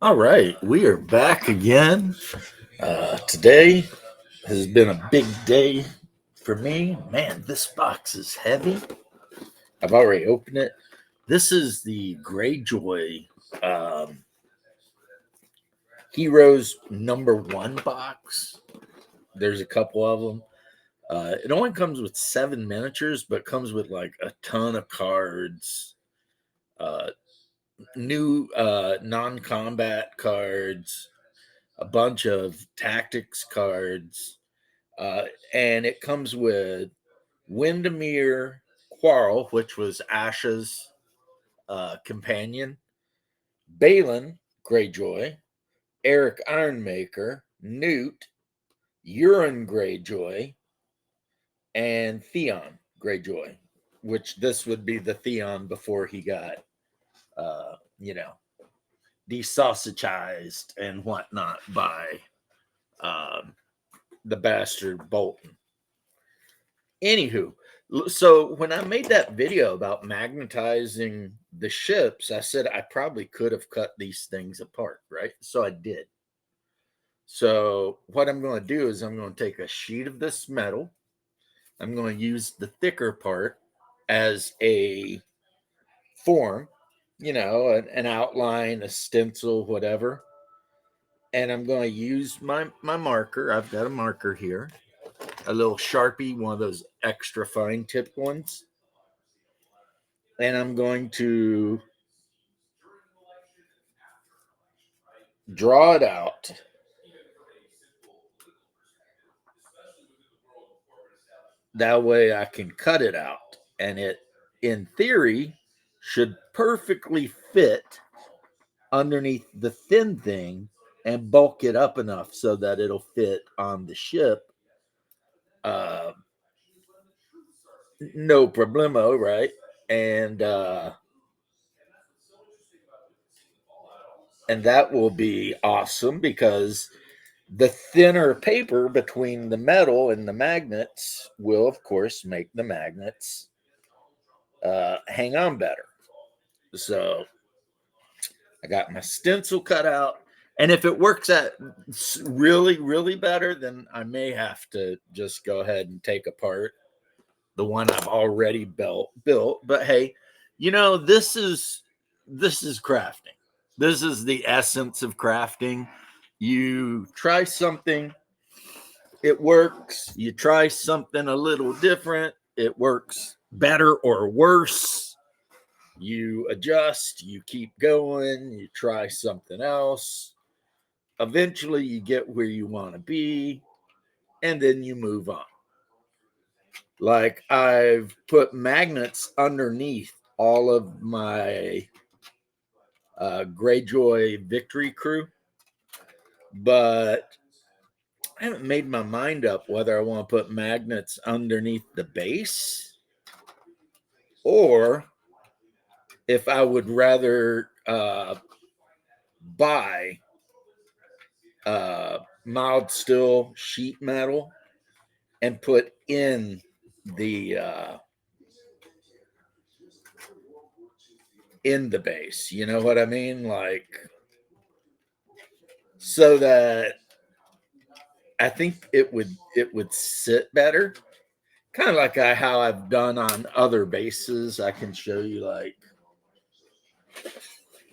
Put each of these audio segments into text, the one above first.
All right, we are back again. Today has been a big day for me. Man, this box is heavy. I've already opened it. This is the Greyjoy um, Heroes number 1 box. There's a couple of them. It only comes with 7 miniatures, but comes with like a ton of cards, uh, new non combat cards, a bunch of tactics cards. Uh, and it comes with Windermere Quarrel, which was Ash's companion, Balin Greyjoy, Eric Ironmaker, Newt, Euron Greyjoy, and Theon Greyjoy, which this would be the Theon before he got, uh, you know, desausagized and whatnot by um, the bastard Bolton. Anywho, so when I made that video about magnetizing the ships, I said I probably could have cut these things apart, right? So I did. So what I'm going to do is I'm going to take a sheet of this metal. I'm going to use the thicker part as a form, an outline, a stencil, whatever. And I'm going to use my marker. I've got a marker here, a little Sharpie, one of those extra fine tip ones. And I'm going to draw it out. That way I can cut it out. And it, in theory, should perfectly fit underneath the thin thing and bulk it up enough so that it'll fit on the ship. Uh, no problemo, right? And and that will be awesome because the thinner paper between the metal and the magnets will, of course, make the magnets hang on better. So I got my stencil cut out. And if it works out really, really better, then I may have to just go ahead and take apart the one I've already built. But hey, this is crafting. This is the essence of crafting. You try something, it works. You try something a little different, it works better or worse. You adjust, you keep going, you try something else. Eventually, you get where you want to be, and then you move on. Like, I've put magnets underneath all of my Greyjoy Victory crew, but I haven't made my mind up whether I want to put magnets underneath the base or if I would rather buy mild steel sheet metal and put in the base. You know what I mean? Like, so that I think it would sit better. Kind of like how I've done on other bases. I can show you, like,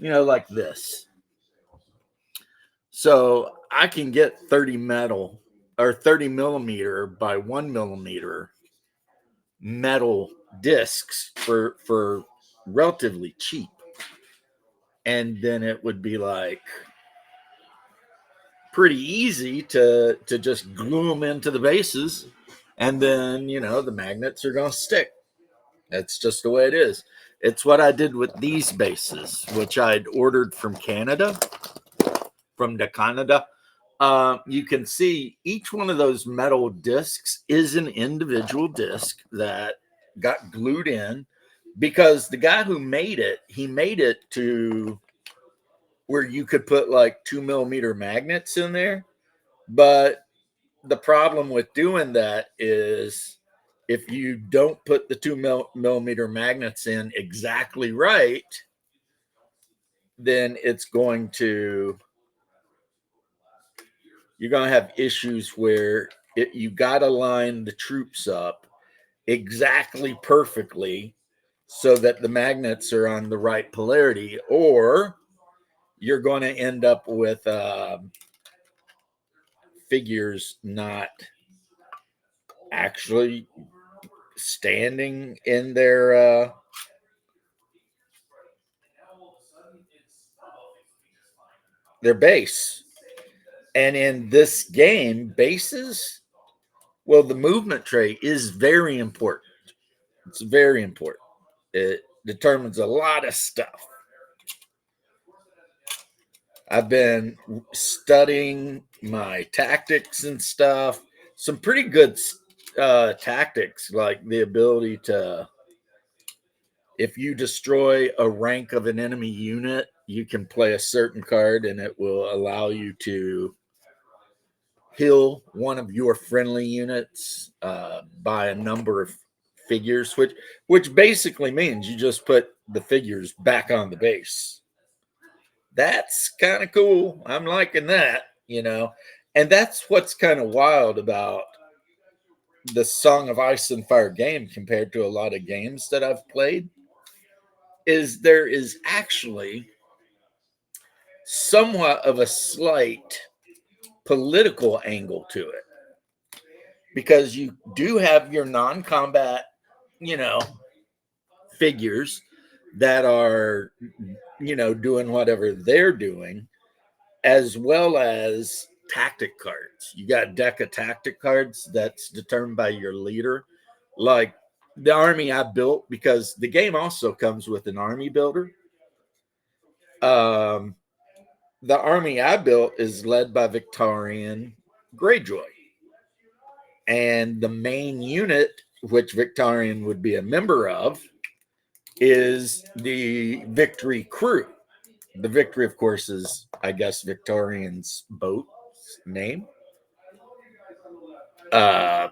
like this. So I can get 30 metal or 30 millimeter by 1 millimeter metal discs for relatively cheap. And then it would be like pretty easy to just glue them into the bases, and then the magnets are going to stick. That's just the way it is. It's what I did with these bases, which I'd ordered from Canada, from the Canada. You can see each one of those metal discs is an individual disc that got glued in, because the guy who made it, he made it to where you could put like 2 millimeter magnets in there. But the problem with doing that is if you don't put the 2 millimeter magnets in exactly right, then you're going to have issues where you got to line the troops up exactly perfectly so that the magnets are on the right polarity, or you're going to end up with figures not actually standing in their base. And in this game, bases, well, the movement trait is very important. It's very important. It determines a lot of stuff. I've been studying my tactics and stuff. Some pretty good tactics, like the ability to, if you destroy a rank of an enemy unit, you can play a certain card and it will allow you to heal one of your friendly units by a number of figures, which basically means you just put the figures back on the base. That's kind of cool. I'm liking that, and that's what's kind of wild about the Song of Ice and Fire game compared to a lot of games that I've played, is there is actually somewhat of a slight political angle to it, because you do have your non-combat, you know, figures that are, doing whatever they're doing, as well as tactic cards. You got a deck of tactic cards that's determined by your leader. Like the army I built, because the game also comes with an army builder. Um, the army I built is led by Victorian Greyjoy. And the main unit, which Victorian would be a member of, is the Victory crew. The Victory, of course, is, I guess, Victorian's boat's name. Uh,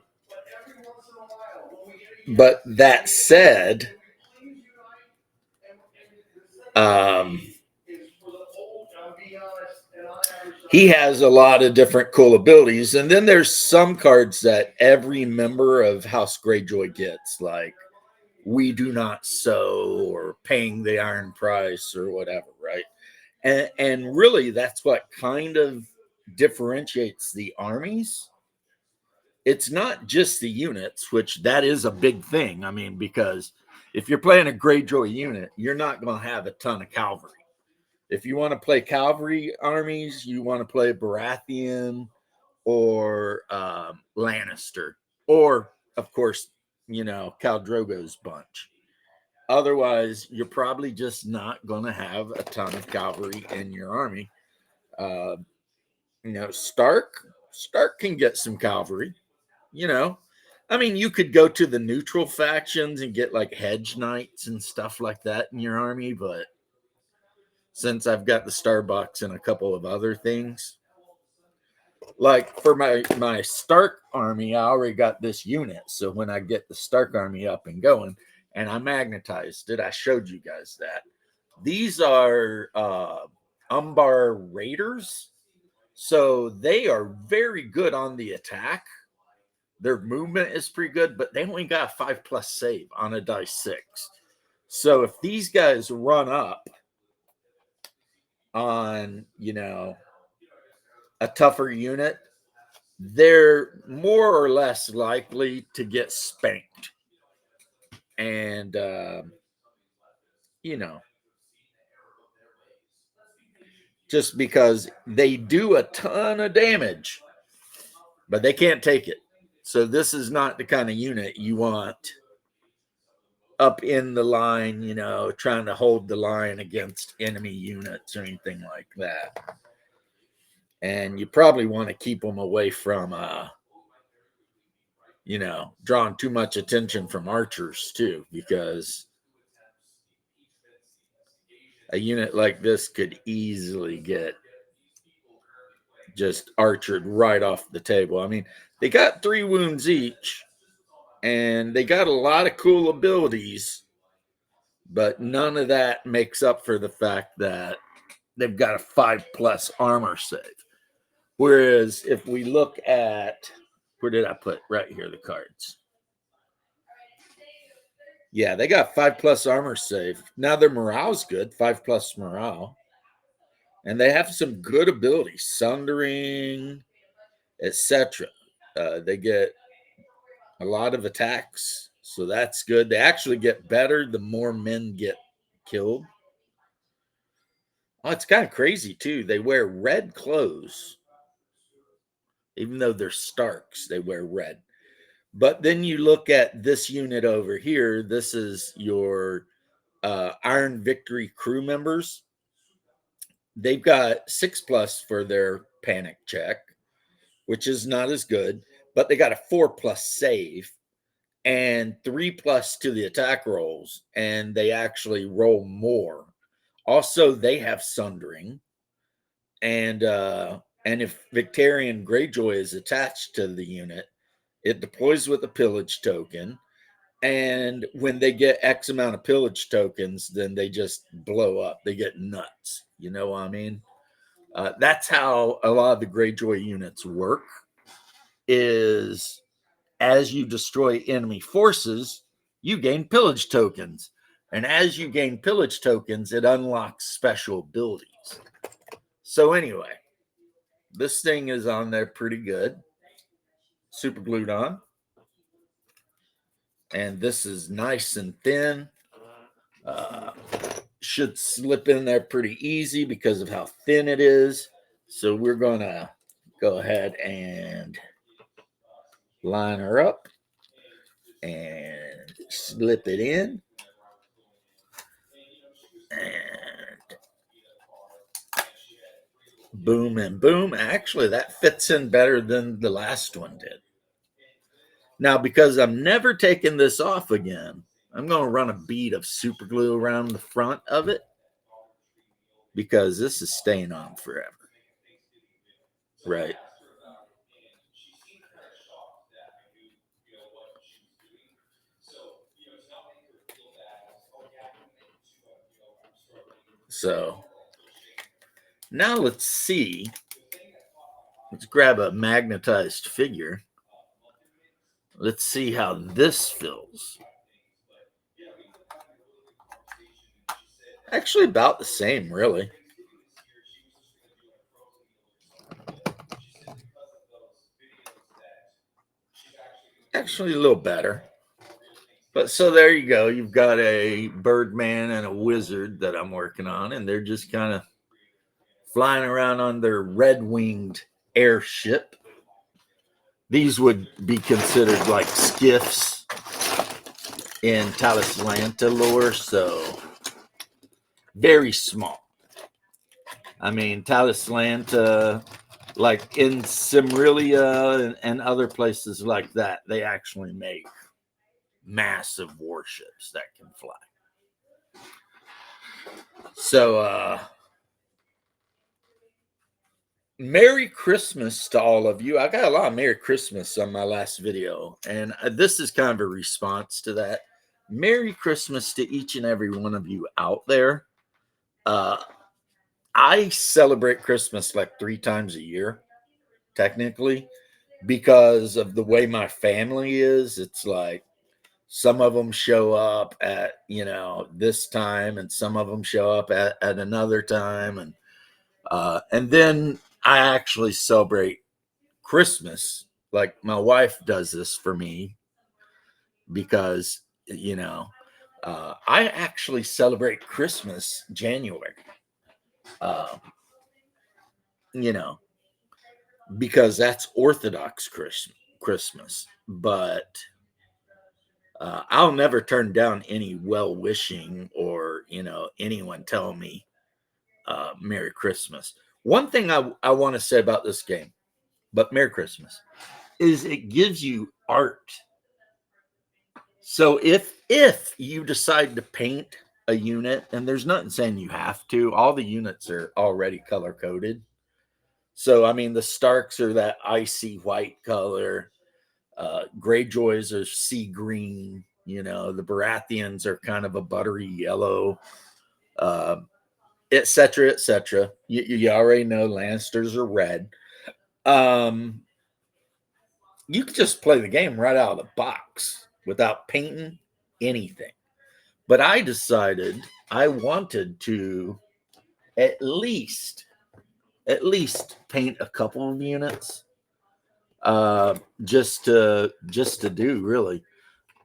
but that said, um, he has a lot of different cool abilities. And then there's some cards that every member of House Greyjoy gets, like We Do Not Sow or Paying the Iron Price or whatever, right? And really, that's what kind of differentiates the armies. It's not just the units, which that is a big thing. I mean, because if you're playing a Greyjoy unit, you're not going to have a ton of cavalry. If you want to play cavalry armies, you want to play Baratheon or Lannister, or of course, Khal Drogo's bunch. Otherwise, you're probably just not going to have a ton of cavalry in your army. Uh, Stark can get some cavalry. You know, I mean, you could go to the neutral factions and get like hedge knights and stuff like that in your army, but since I've got the Starbucks and a couple of other things, like for my Stark army, I already got this unit. So when I get the Stark army up and going, and I magnetized it, I showed you guys that. These are Umbar Raiders, so they are very good on the attack. Their movement is pretty good, but they only got a 5+ save on a dice 6. So if these guys run up on, a tougher unit, they're more or less likely to get spanked. And, you know, just because they do a ton of damage, but they can't take it. So this is not the kind of unit you want up in the line, trying to hold the line against enemy units or anything like that. And you probably want to keep them away from, drawing too much attention from archers too, because a unit like this could easily get just archered right off the table. I mean, they got 3 wounds each, and they got a lot of cool abilities, But none of that makes up for the fact that they've got a 5+ armor save. Whereas if we look at, where did I put right here the cards? Yeah, they got 5+ armor save. Now their morale's good, 5+ morale. And they have some good abilities, sundering, etc. They get a lot of attacks, so that's good. They actually get better the more men get killed. Oh, it's kind of crazy too. They wear red clothes, even though they're Starks. They wear red. But then you look at this unit over here. This is your Iron Victory crew members. They've got 6+ for their panic check, which is not as good, but they got a 4+ save and 3+ to the attack rolls, and they actually roll more. Also, they have sundering, and if Victorian Greyjoy is attached to the unit, it deploys with a pillage token. And when they get X amount of pillage tokens, then they just blow up. They get nuts. You know what I mean? That's how a lot of the Greyjoy units work. Is as you destroy enemy forces, you gain pillage tokens. And as you gain pillage tokens, it unlocks special abilities. So anyway, this thing is on there pretty good. Super glued on. And this is nice and thin. Should slip in there pretty easy because of how thin it is. So we're going to go ahead and line her up and slip it in. And boom and boom. Actually, that fits in better than the last one did. Now, because I'm never taking this off again, I'm going to run a bead of super glue around the front of it because this is staying on forever. Right. So now let's see. Let's grab a magnetized figure. Let's see how this feels. Actually, about the same, really. Actually, a little better. But so there you go. You've got a Birdman and a Wizard that I'm working on, and they're just kind of flying around on their red-winged airship. These would be considered like skiffs in Talislanta lore, so very small. I mean, Talislanta, like in Cimmeria and other places like that, they actually make massive warships that can fly. So, Merry Christmas to all of you. I got a lot of Merry Christmas on my last video, and this is kind of a response to that. Merry Christmas to each and every one of you out there. I celebrate Christmas like 3 times a year, technically, because of the way my family is. It's like some of them show up at, this time, and some of them show up at another time. And then I actually celebrate Christmas. Like my wife does this for me because, I actually celebrate Christmas January. Uh, you know, because that's Orthodox Christmas. But I'll never turn down any well wishing or anyone telling me Merry Christmas. One thing I want to say about this game, but Merry Christmas, is it gives you art. So if you decide to paint a unit, and there's nothing saying you have to, all the units are already color coded. So I mean, the Starks are that icy white color. Greyjoys are sea green. The Baratheons are kind of a buttery yellow, uh, et cetera, et cetera. You already know Lannisters are red. You can just play the game right out of the box without painting anything. But I decided I wanted to at least paint a couple of units, just to do really.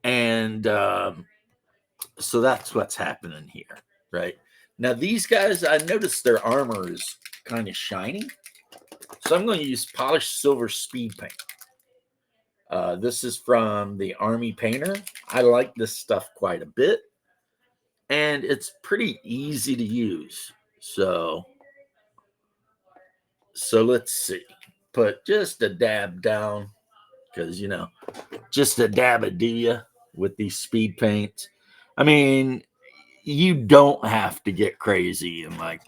And so that's what's happening here, right? Now these guys, I noticed their armor is kind of shiny, so I'm going to use polished silver speed paint. This is from the Army Painter. I like this stuff quite a bit, and it's pretty easy to use. So let's see. Put just a dab down, because just a dab of do ya with these speed paints. I mean, you don't have to get crazy and like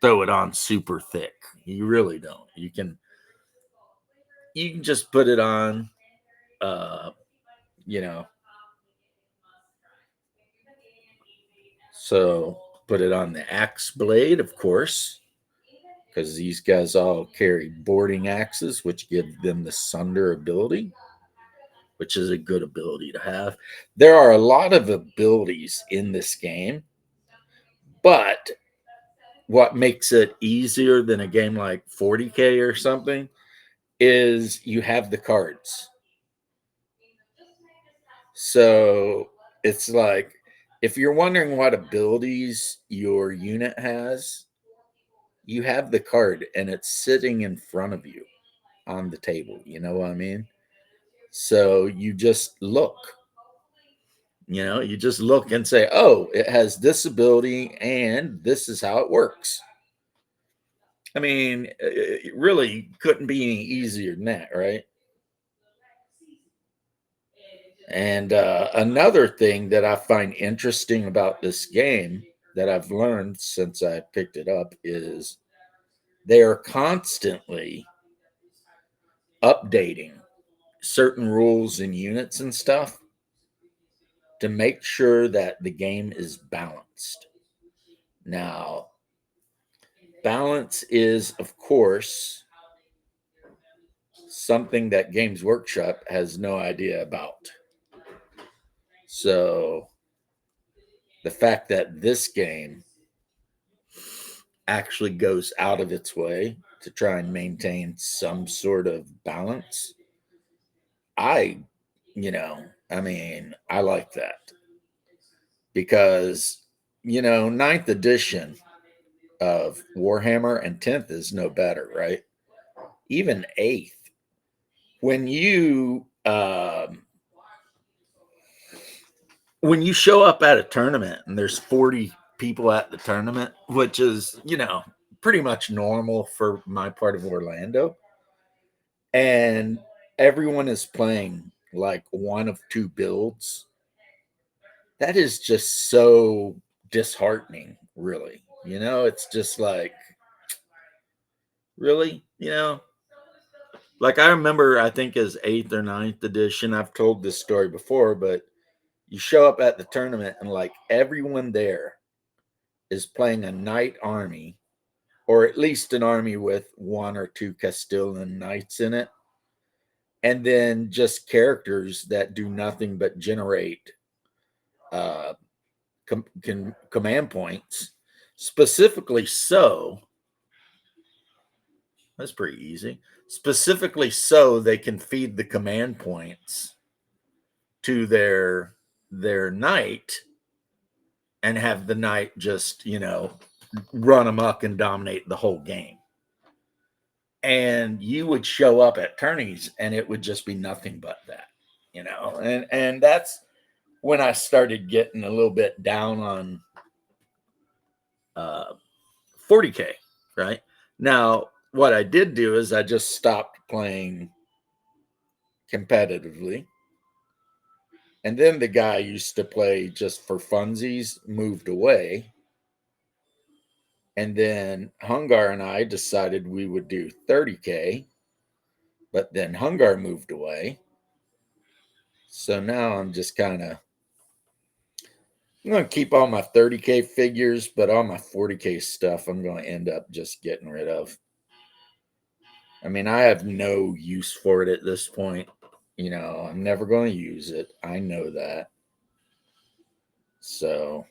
throw it on super thick. You really don't. You can just put it on, uh, you know. So put it on the axe blade, of course, because these guys all carry boarding axes, which give them the sunder ability, which is a good ability to have. There are a lot of abilities in this game, but what makes it easier than a game like 40K or something is you have the cards. So it's like, if you're wondering what abilities your unit has, you have the card and it's sitting in front of you on the table. You know what I mean? So you just look and say, oh, it has this ability and this is how it works. I mean, it really couldn't be any easier than that, right? And another thing that I find interesting about this game that I've learned since I picked it up is they are constantly updating certain rules and units and stuff to make sure that the game is balanced. Now, balance is, of course, something that Games Workshop has no idea about. So, the fact that this game actually goes out of its way to try and maintain some sort of balance, I, I mean, I like that because, ninth edition of Warhammer and 10th is no better, right? Even 8th. When you show up at a tournament and there's 40 people at the tournament, which is, pretty much normal for my part of Orlando, and everyone is playing like one of two builds, that is just so disheartening, really. It's just like, really, like I remember, I think as 8th or ninth edition, I've told this story before, but you show up at the tournament and like everyone there is playing a knight army, or at least an army with one or two Castilian knights in it, and then just characters that do nothing but generate uh, command points. Specifically, that's pretty easy. Specifically, so they can feed the command points to their knight and have the knight just run amok and dominate the whole game. And you would show up at tourneys and it would just be nothing but that, and that's when I started getting a little bit down on uh 40K, right? Now what I did do is I just stopped playing competitively, and then the guy I used to play just for funsies moved away, and then Hungar and I decided we would do 30K, but then Hungar moved away. So now I'm just kind of, I'm going to keep all my 30K figures, but all my 40K stuff I'm going to end up just getting rid of. I mean, I have no use for it at this point. I'm never going to use it. I know that. So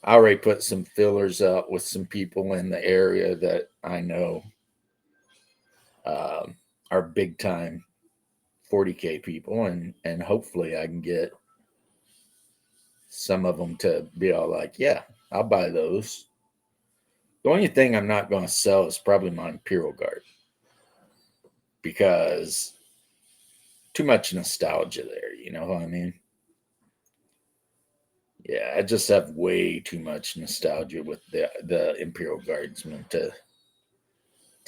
I already put some fillers out with some people in the area that I know um, are big time 40K people, and hopefully I can get some of them to be all like, yeah, I'll buy those. The only thing I'm not going to sell is probably my Imperial Guard because too much nostalgia there. You know what I mean? Yeah, I just have way too much nostalgia with the Imperial Guardsmen to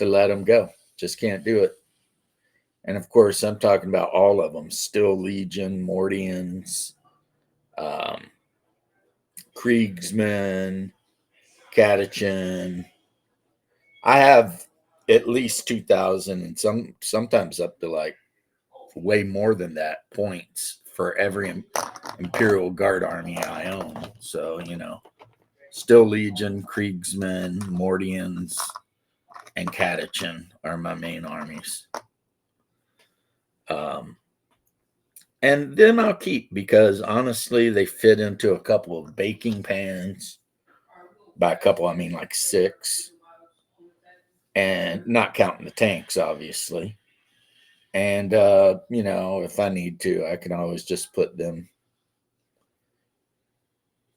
let them go. Just can't do it. And of course, I'm talking about all of them: Still Legion, Mordians, um, Kriegsmen, Catachan. I have at least 2,000, and sometimes up to like way more than that points for every Imperial Guard army I own. So Still Legion, Kriegsmen, Mordians, and Catachan are my main armies. Um, and them I'll keep because honestly, they fit into a couple of baking pans. By a couple, I mean like 6, and not counting the tanks, obviously. And if I need to, I can always just put them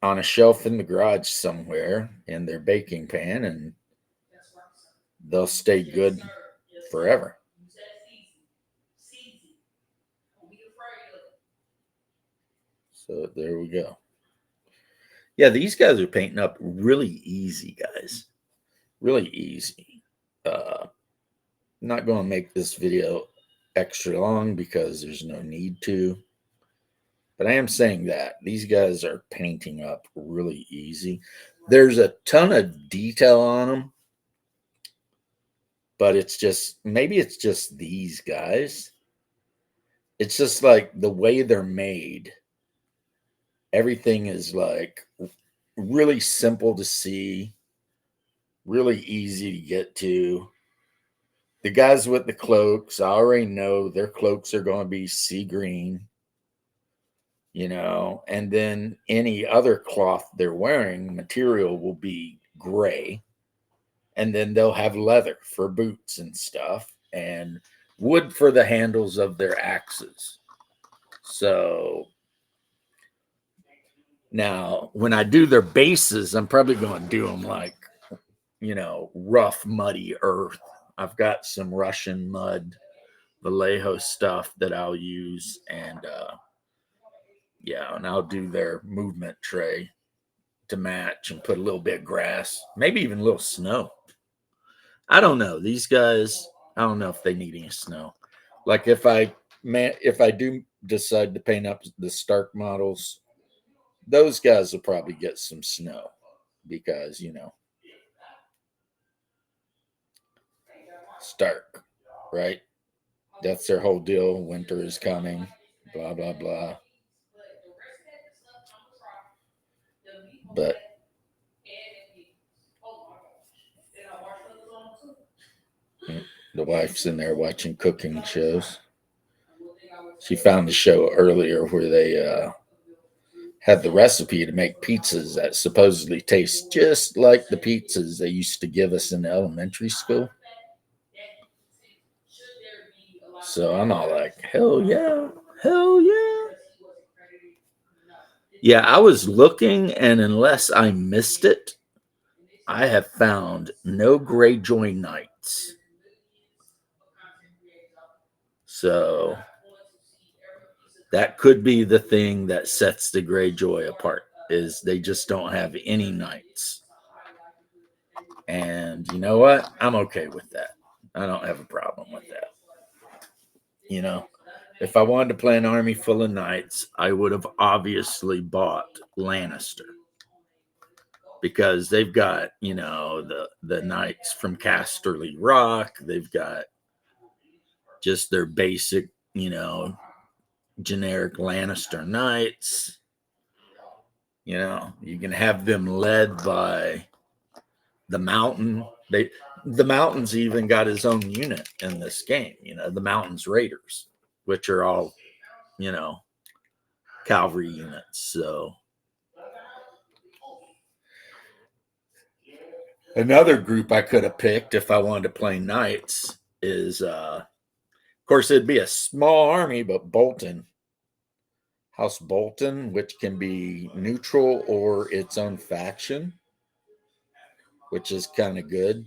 on a shelf in the garage somewhere in their baking pan, and they'll stay good forever. So there we go. Yeah, these guys are painting up really easy, guys. Really easy. Not going to make this video extra long because there's no need to. But I am saying that these guys are painting up really easy. There's a ton of detail on them, but maybe it's just these guys. It's just like the way they're made. Everything is like really simple to see, really easy to get to. The guys with the cloaks, I already know their cloaks are going to be sea green, and then any other cloth they're wearing, material will be gray. And then they'll have leather for boots and stuff, and wood for the handles of their axes. So now, when I do their bases, I'm probably going to do them like, rough, muddy earth. I've got some Russian mud, Vallejo stuff that I'll use, and yeah, and I'll do their movement tray to match and put a little bit of grass, maybe even a little snow. I don't know. These guys, I don't know if they need any snow. Like if I do decide to paint up the Stark models, those guys will probably get some snow because Stark, right? That's their whole deal. Winter is coming, blah blah blah. But the wife's in there watching cooking shows. She found a show earlier where they had the recipe to make pizzas that supposedly taste just like the pizzas they used to give us in elementary school. So I'm all like, hell yeah, hell yeah. Yeah, I was looking, and unless I missed it, I have found no Greyjoy Knights. So that could be the thing that sets the Greyjoy apart, is they just don't have any knights. And you know what? I'm okay with that. I don't have a problem with that. If I wanted to play an army full of knights, I would have obviously bought Lannister because they've got, the knights from Casterly Rock. They've got just their basic, generic Lannister knights. You know, you can have them led by the Mountain. The Mountain's even got his own unit in this game. You know, the Mountain's Raiders, which are all, you know, cavalry units. So another group I could have picked if I wanted to play knights is, of course, it'd be a small army, but Bolton, House Bolton, which can be neutral or its own faction, which is kind of good.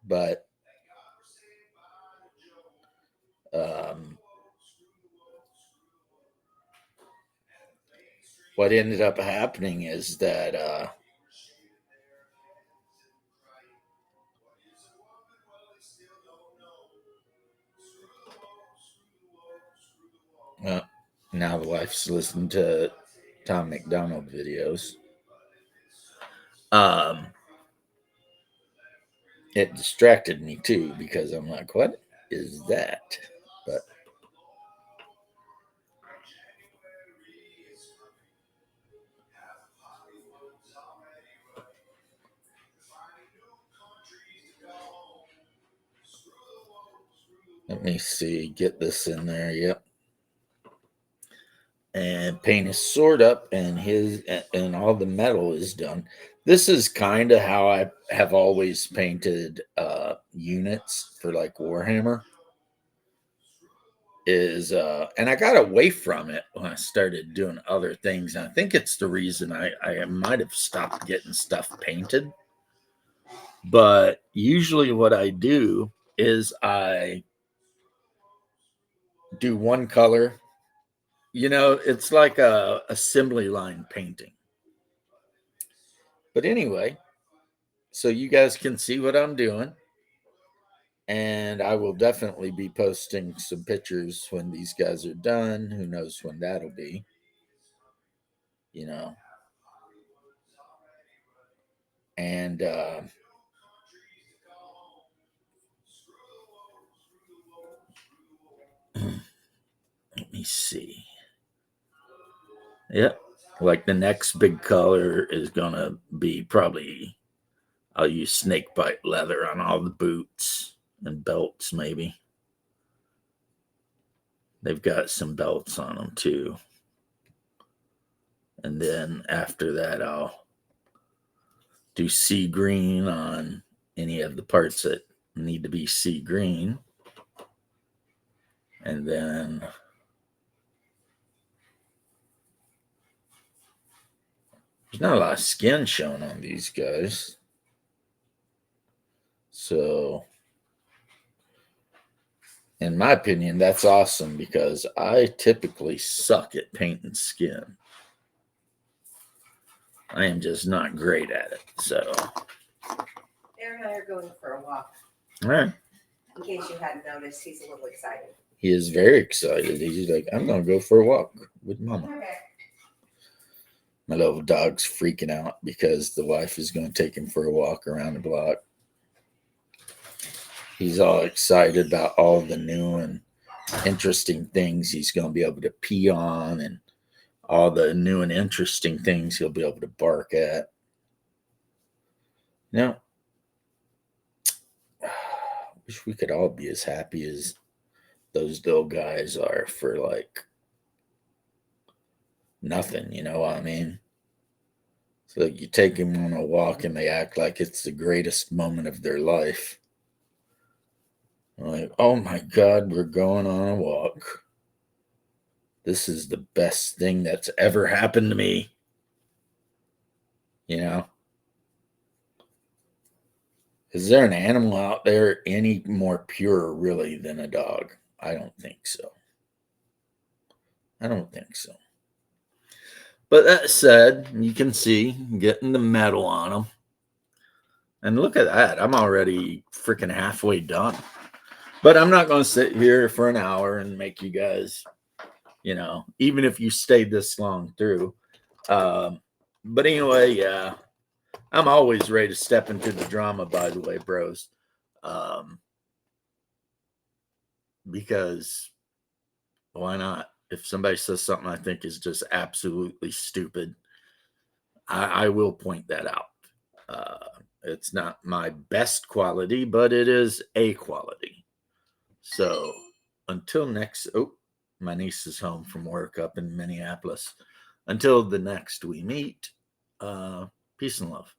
But um, what ended up happening is that now the wife's listening to Tom McDonald videos. Um, it distracted me too because I'm like, what is that? But let me see, get this in there. Yep. And paint his sword up, and all the metal is done. This is kind of how I have always painted units for like Warhammer. Is and I got away from it when I started doing other things. And I think it's the reason I might have stopped getting stuff painted. But usually what I do is I do one color. You know, it's like a assembly line painting. But anyway, so you guys can see what I'm doing. And I will definitely be posting some pictures when these guys are done. Who knows when that'll be, you know. And let me see. Yep. Like the next big color is going to be probably, I'll use snake bite leather on all the boots and belts, maybe. They've got some belts on them too. And then after that, I'll do sea green on any of the parts that need to be sea green. And then there's not a lot of skin shown on these guys. So, in my opinion, that's awesome because I typically suck at painting skin. I am just not great at it. So, Aaron and I are going for a walk. All right. In case you hadn't noticed, he's a little excited. He is very excited. He's like, I'm going to go for a walk with Mama. Okay. My little dog's freaking out because the wife is going to take him for a walk around the block. He's all excited about all the new and interesting things he's going to be able to pee on and all the new and interesting things he'll be able to bark at. Now, wish we could all be as happy as those little guys are for like nothing, you know what I mean? So like you take them on a walk and they act like it's the greatest moment of their life. Like, oh my God, we're going on a walk. This is the best thing that's ever happened to me. You know? Is there an animal out there any more pure, really, than a dog? I don't think so. I don't think so. But that said, you can see getting the metal on them. And look at that. I'm already freaking halfway done. But I'm not going to sit here for an hour and make you guys, you know, even if you stayed this long through. But anyway, yeah, I'm always ready to step into the drama, by the way, bros. Because Why not? If somebody says something I think is just absolutely stupid, I will point that out. It's not my best quality, but it is a quality. So until next, my niece is home from work up in Minneapolis. Until the next we meet, peace and love.